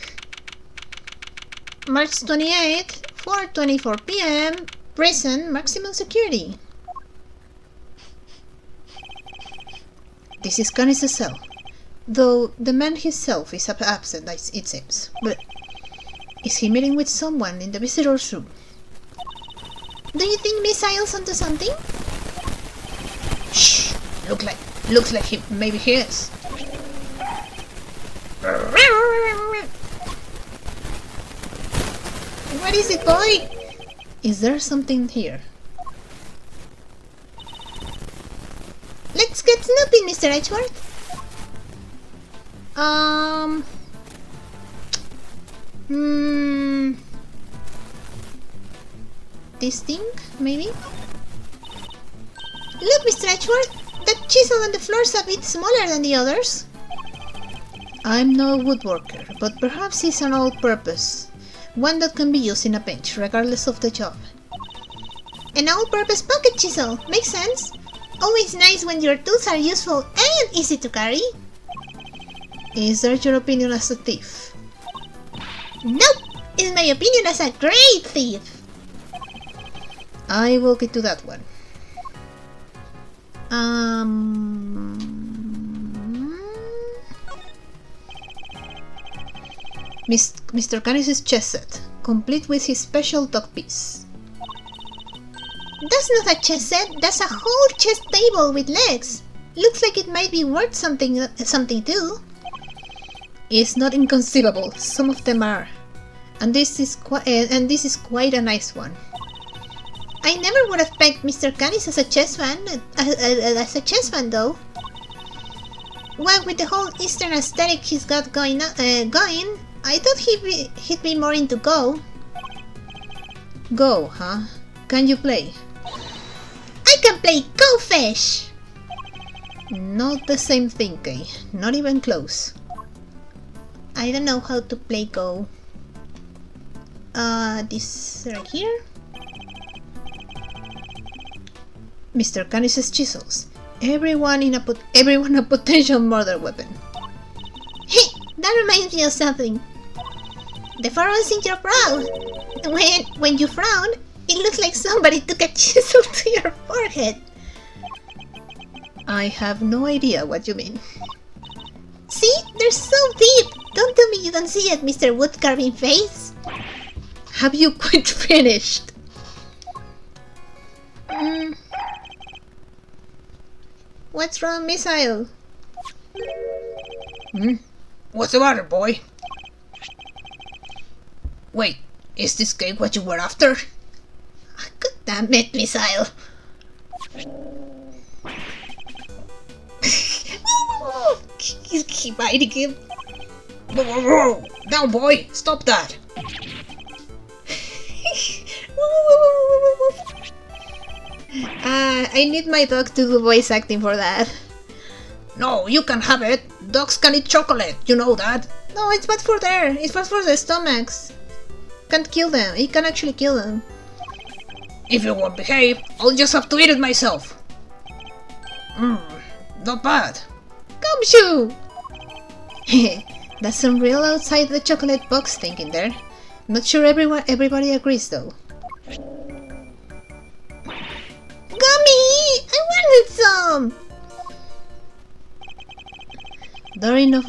March 28th, 4:24 p.m. Prison, maximum security. This is Canis' cell. Though the man himself is absent, it seems. But is he meeting with someone in the visitor's room? Do you think Missile's onto something? Shh! Looks like he maybe he is. What is it, boy? Is there something here? Let's get snoopy, Mr. Edgeworth. This thing, maybe? Look, Mr. Edgeworth, that chisel on the floor's a bit smaller than the others. I'm no woodworker, but perhaps it's an all-purpose. One that can be used in a bench, regardless of the job. An all-purpose pocket chisel, makes sense. Always nice when your tools are useful and easy to carry. Is that your opinion as a thief? Nope! It's my opinion as a great thief. I will get to that one. Mr. Canis' chess set, complete with his special dog piece. That's not a chess set, that's a whole chess table with legs. Looks like it might be worth something too. It's not inconceivable, some of them are. And this is quite a nice one. I never would have pegged Mr. Canis as a chess fan, though. Well, with the whole Eastern aesthetic he's got going, I thought he'd be more into Go. Go, huh? Can you play? I can play Go Fish! Not the same thing, Kay. Not even close. I don't know how to play Go. This right here? Mr. Canis' chisels. Everyone a potential murder weapon. Hey, that reminds me of something. The furrows in your brow. When you frown, it looks like somebody took a chisel to your forehead. I have no idea what you mean. See? They're so deep! Don't tell me you don't see it, Mr. Wood carving face. Have you quite finished? What's wrong, Missile? What's the matter, boy? Wait, is this cake what you were after? God damn it, Missile. Keep biting him. Whoa. Down, boy! Stop that! I need my dog to do voice acting for that. No, you can have it. Dogs can eat chocolate, you know that. No, it's bad for there. It's bad for the stomachs. Can't kill them. It can actually kill them. If you won't behave, I'll just have to eat it myself. Not bad. Gumshoe! That's some real outside the chocolate box thinking there. Not sure everybody agrees though. Gummy! I wanted some! Daring of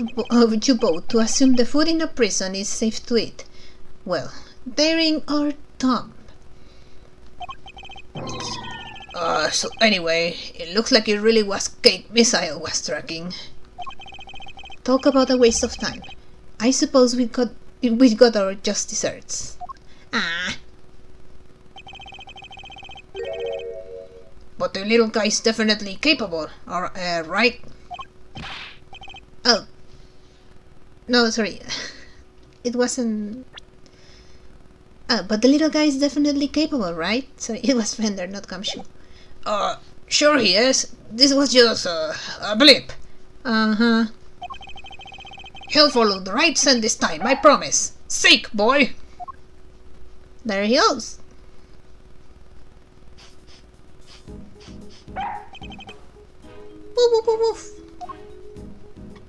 you both to assume the food in a prison is safe to eat. Well, daring or dumb? So anyway, it looks like it really was Cake Missile was tracking. Talk about a waste of time. I suppose we got our just desserts. Ah. But the little guy is definitely capable, right? Oh. No, sorry. It wasn't... but the little guy is definitely capable, right? Sorry, it was Fender, not Gumshoe. Sure he is. This was just a blip. Uh-huh. He'll follow the right scent this time, I promise. Sick, boy! There he goes. Woof, woof, woof, woof.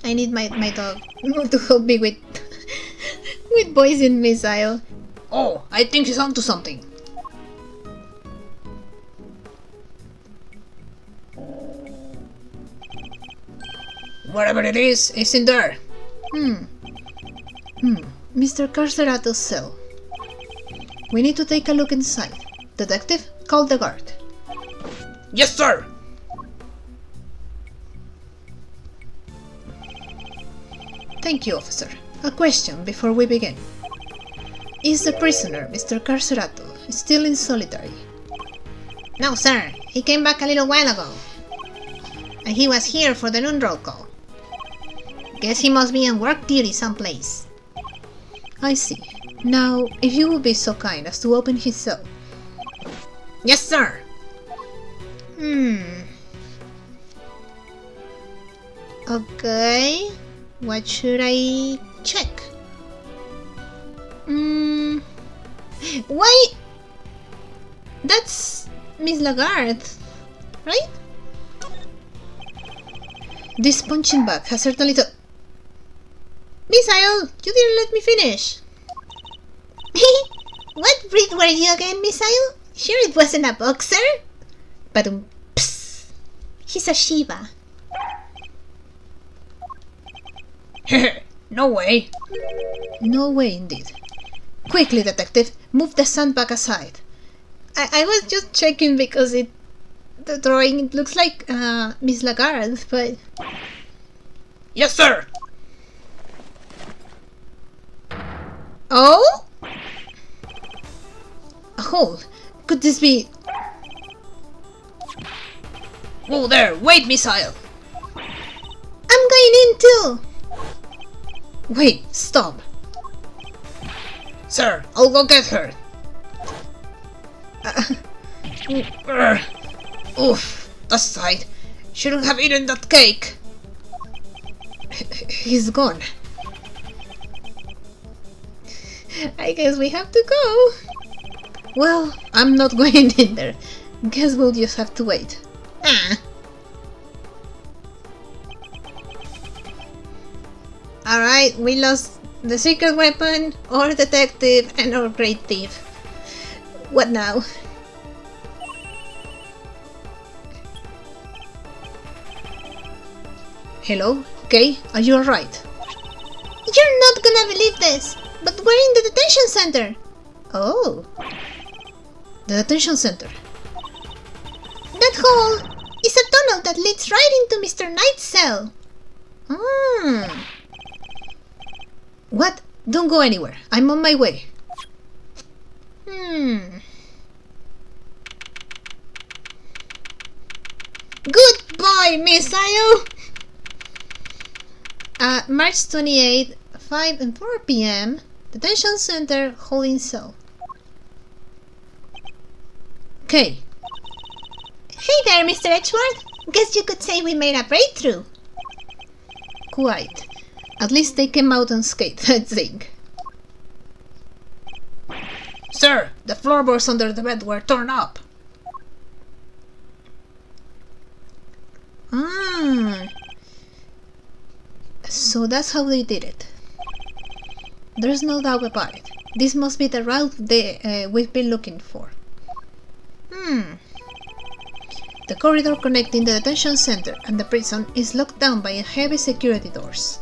I need my dog to help me with with poison missile. Oh, I think he's onto something. Whatever it is, it's in there. Mr. Carcerato's cell. We need to take a look inside. Detective, call the guard. Yes, sir! Thank you, officer. A question before we begin. Is the prisoner, Mr. Carcerato, still in solitary? No, sir. He came back a little while ago. And he was here for the noon roll call. Guess he must be on work duty someplace. I see. Now, if you would be so kind as to open his cell. Yes, sir! Okay. What should I check? Why? That's Miss Lagarde, right? This punching bag has certainly Missile, you didn't let me finish. What breed were you again, Missile? Sure it wasn't a boxer? But psst. He's a Shiba. No way. No way indeed. Quickly, detective, move the sandbag aside. I was just checking because the drawing, it looks like Miss Lagarde, but... Yes, sir! Oh? A hole. Could this be... Whoa there, wait, Missile! I'm going in too! Wait, stop. Sir, I'll go get her. Oof, that's side. Shouldn't have eaten that cake. He's gone. I guess we have to go. Well, I'm not going in there. Guess we'll just have to wait. Alright, we lost the secret weapon, our detective, and our great thief. What now? Hello? Kay, are you alright? You're not gonna believe this, but we're in the detention center. Oh. The detention center. That hole is a tunnel that leads right into Mr. Knight's cell. What? Don't go anywhere. I'm on my way. Goodbye, Missile! March 28, 5 and 4 p.m. Detention Center, holding cell. Kay. Hey there, Mr. Edgeworth. Guess you could say we made a breakthrough. Quite. At least they came out unscathed, I think. Sir, the floorboards under the bed were torn up. Ah, so that's how they did it. There's no doubt about it. This must be the route we've been looking for. The corridor connecting the detention center and the prison is locked down by heavy security doors.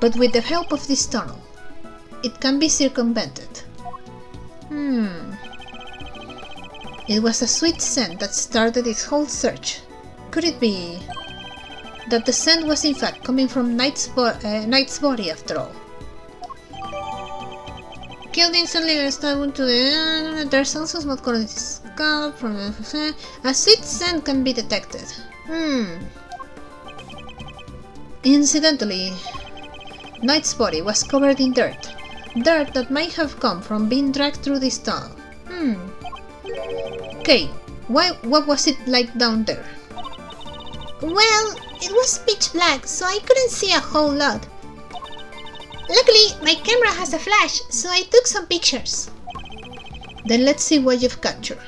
But with the help of this tunnel, it can be circumvented. It was a sweet scent that started this whole search. Could it be that the scent was in fact coming from Knight's body after all? Killed instantly, stabbed to the... There's also smoke on his scalp from the... A sweet scent can be detected. Incidentally, Knight's body was covered in dirt. Dirt that might have come from being dragged through this tunnel. Okay, what was it like down there? Well, it was pitch black, so I couldn't see a whole lot. Luckily, my camera has a flash, so I took some pictures. Then let's see what you've captured.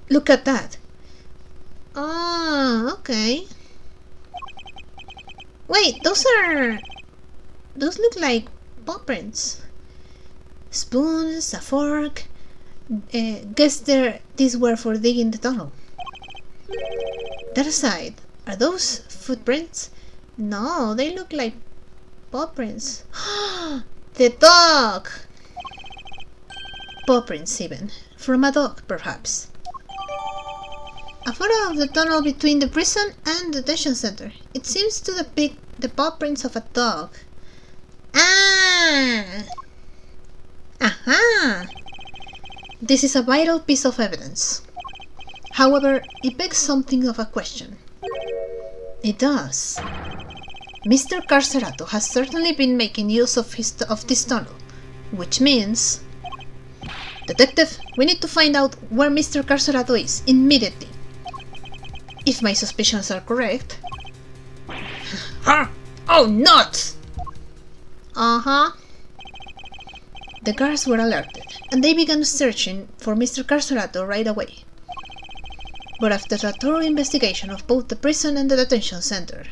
Look at that. Oh, okay. Wait, those look like paw prints. Spoons, a fork. Guess these were for digging the tunnel. That aside, are those footprints? No, they look like paw prints. The dog! Paw prints even. From a dog, perhaps. A photo of the tunnel between the prison and the detention center. It seems to depict the paw prints of a dog. Ah! Aha! This is a vital piece of evidence. However, it begs something of a question. It does. Mr. Carcerato has certainly been making use of this tunnel, which means... Detective, we need to find out where Mr. Carcerato is immediately. If my suspicions are correct... Huh? Oh, nuts! Uh-huh. The guards were alerted, and they began searching for Mr. Carcerato right away. But after a thorough investigation of both the prison and the detention center,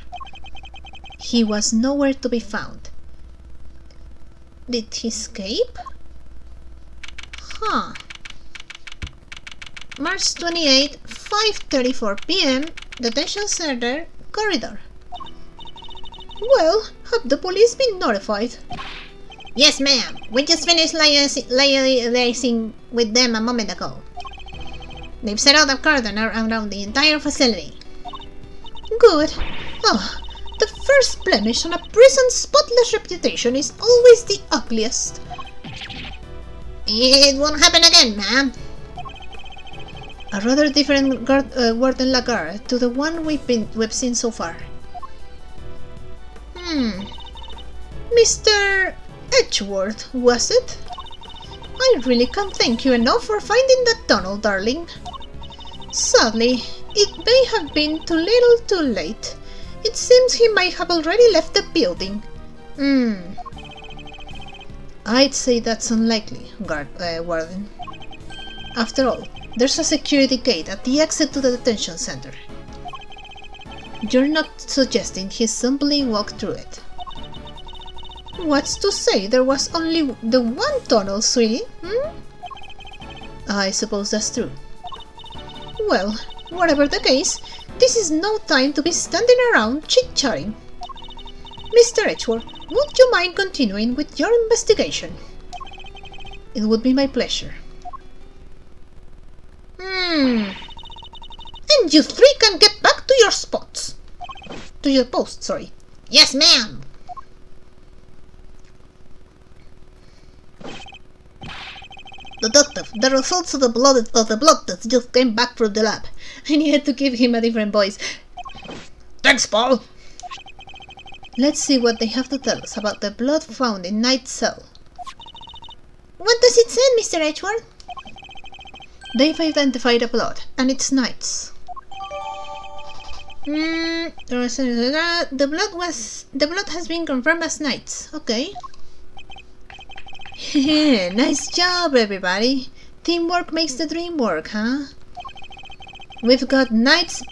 he was nowhere to be found. Did he escape? Huh. March 28, 5:34 p.m. Detention center corridor. Well, have the police been notified? Yes, ma'am. We just finished liaising with them a moment ago. They've set out a cordon around the entire facility. Good. Oh, the first blemish on a prison's spotless reputation is always the ugliest. It won't happen again, ma'am. A rather different Warden Lagarde to the one we've seen so far. Mr. Edgeworth, was it? I really can't thank you enough for finding that tunnel, darling. Sadly, it may have been too little too late. It seems he might have already left the building. I'd say that's unlikely, Warden. After all, there's a security gate at the exit to the detention center. You're not suggesting he simply walked through it? What's to say there was only the one tunnel, sweetie? I suppose that's true. Well, whatever the case, this is no time to be standing around chit-chatting. Mr. Edgeworth, would you mind continuing with your investigation? It would be my pleasure. And you three can get back to your spots. To your post, sorry. Yes, ma'am. Detective, the results of the blood test just came back from the lab. I needed to give him a different voice. Thanks, Paul. Let's see what they have to tell us about the blood found in Knight's cell. What does it say, Mr. Edgeworth? They've identified the blood, and it's Knight's. The blood has been confirmed as Knight's. Okay. Nice job, everybody. Teamwork makes the dream work, huh? We've got Knight's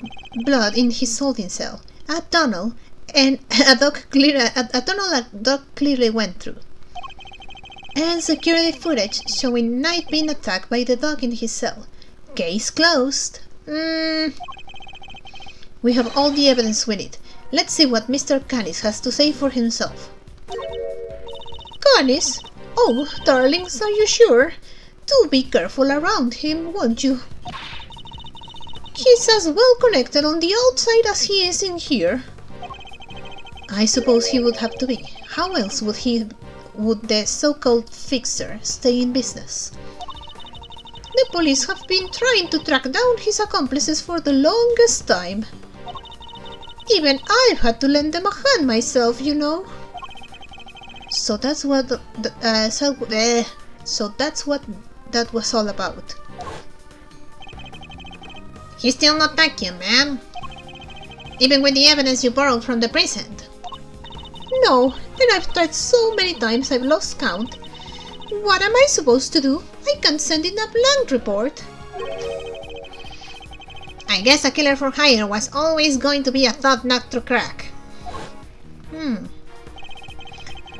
blood in his holding cell, a tunnel, and a tunnel a dog clearly went through, and security footage showing Knight being attacked by the dog in his cell. Case closed. We have all the evidence we need. Let's see what Mr. Canis has to say for himself. Canis? Oh, darlings, are you sure? Do be careful around him, won't you? He's as well connected on the outside as he is in here. I suppose he would have to be. How else would the so-called fixer stay in business? The police have been trying to track down his accomplices for the longest time. Even I've had to lend them a hand myself, you know. So that's what that was all about. He's still not back yet, ma'am. Even with the evidence you borrowed from the prison. No, and I've tried so many times I've lost count. What am I supposed to do? I can't send in a blank report. I guess a killer for hire was always going to be a tough nut to crack.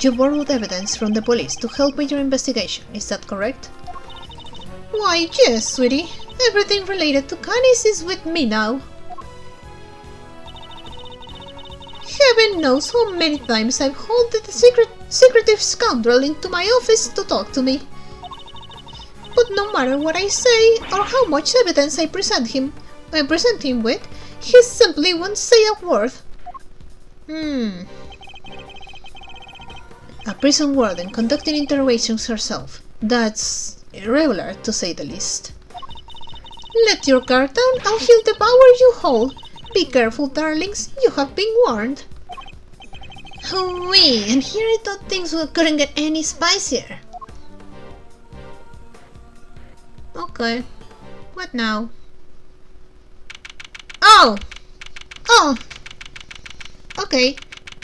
You borrowed evidence from the police to help with your investigation, is that correct? Why, yes, sweetie. Everything related to Canis is with me now. Heaven knows how many times I've hauled the secretive scoundrel into my office to talk to me. But no matter what I say or how much evidence I present him with, he simply won't say a word. A prison warden conducting interrogations herself. That's irregular, to say the least. Let your guard down, I'll he'll devour you whole. Be careful, darlings, you have been warned. Hooey, and here I thought things couldn't get any spicier. Okay, what now? Oh! Okay,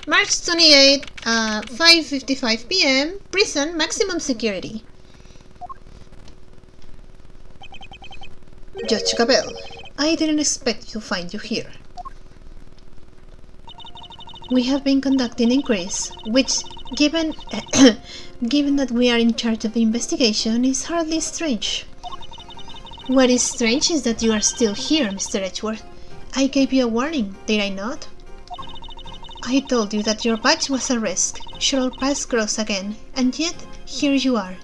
March 28, 5:55 p.m. Prison, maximum security. Judge Cabell, I didn't expect to find you here. We have been conducting inquiries, which, given that we are in charge of the investigation, is hardly strange. What is strange is that you are still here, Mr. Edgeworth. I gave you a warning, did I not? I told you that your badge was a risk, should our paths cross again, and yet here you are.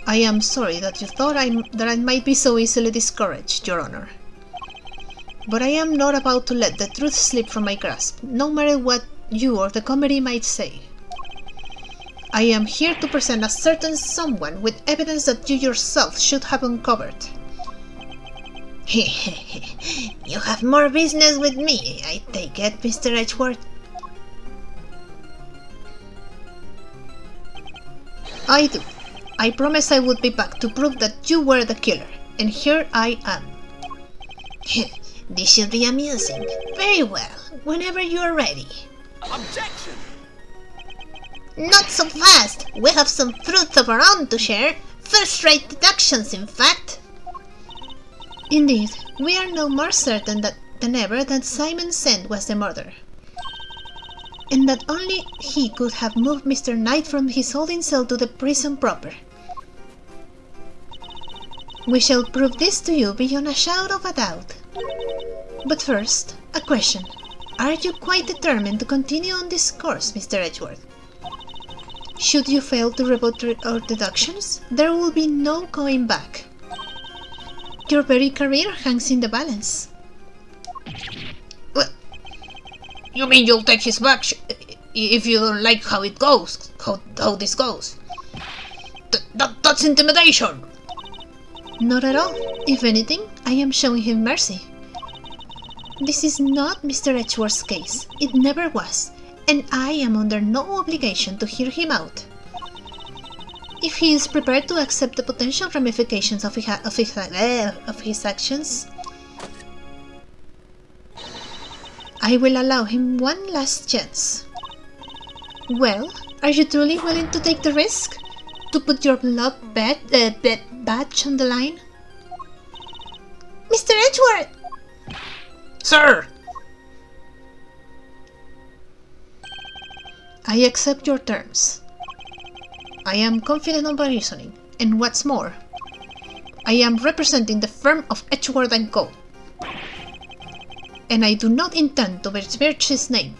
I am sorry that you thought that I might be so easily discouraged, Your Honor. But I am not about to let the truth slip from my grasp, no matter what you or the committee might say. I am here to present a certain someone with evidence that you yourself should have uncovered. You have more business with me, I take it, Mr. Edgeworth. I do. I promised I would be back to prove that you were the killer, and here I am. This should be amusing. Very well, whenever you are ready. Objection! Not so fast! We have some fruits of our own to share. First-rate deductions, in fact. Indeed, we are now more certain than ever that Simon Sand was the murderer, and that only he could have moved Mr. Knight from his holding cell to the prison proper. We shall prove this to you beyond a shadow of a doubt. But first, a question. Are you quite determined to continue on this course, Mr. Edgeworth? Should you fail to rebut our deductions, there will be no going back. Your very career hangs in the balance. Well, you mean you'll take his badge if you don't like how it goes, how this goes? That's intimidation! Not at all. If anything, I am showing him mercy. This is not Mr. Edgeworth's case. It never was, and I am under no obligation to hear him out. If he is prepared to accept the potential ramifications of his actions, I will allow him one last chance. Well, are you truly willing to take the risk? To put your badge on the line? Mr. Edgeworth! Sir! I accept your terms. I am confident of my reasoning, and what's more, I am representing the firm of Edgeworth & Co. And I do not intend to besmirch his name.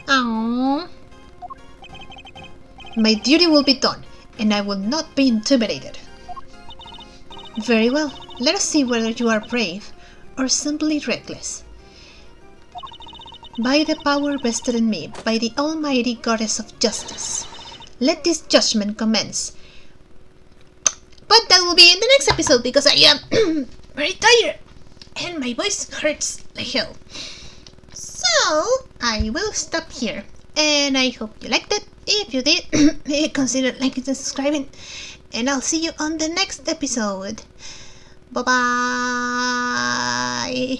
Aww. My duty will be done, and I will not be intimidated. Very well, let us see whether you are brave or simply reckless. By the power vested in me by the almighty goddess of justice, let this judgment commence. But that will be in the next episode because I am very tired and my voice hurts like hell. So I will stop here, and I hope you liked it. If you did, consider liking and subscribing, and I'll see you on the next episode. Bye bye.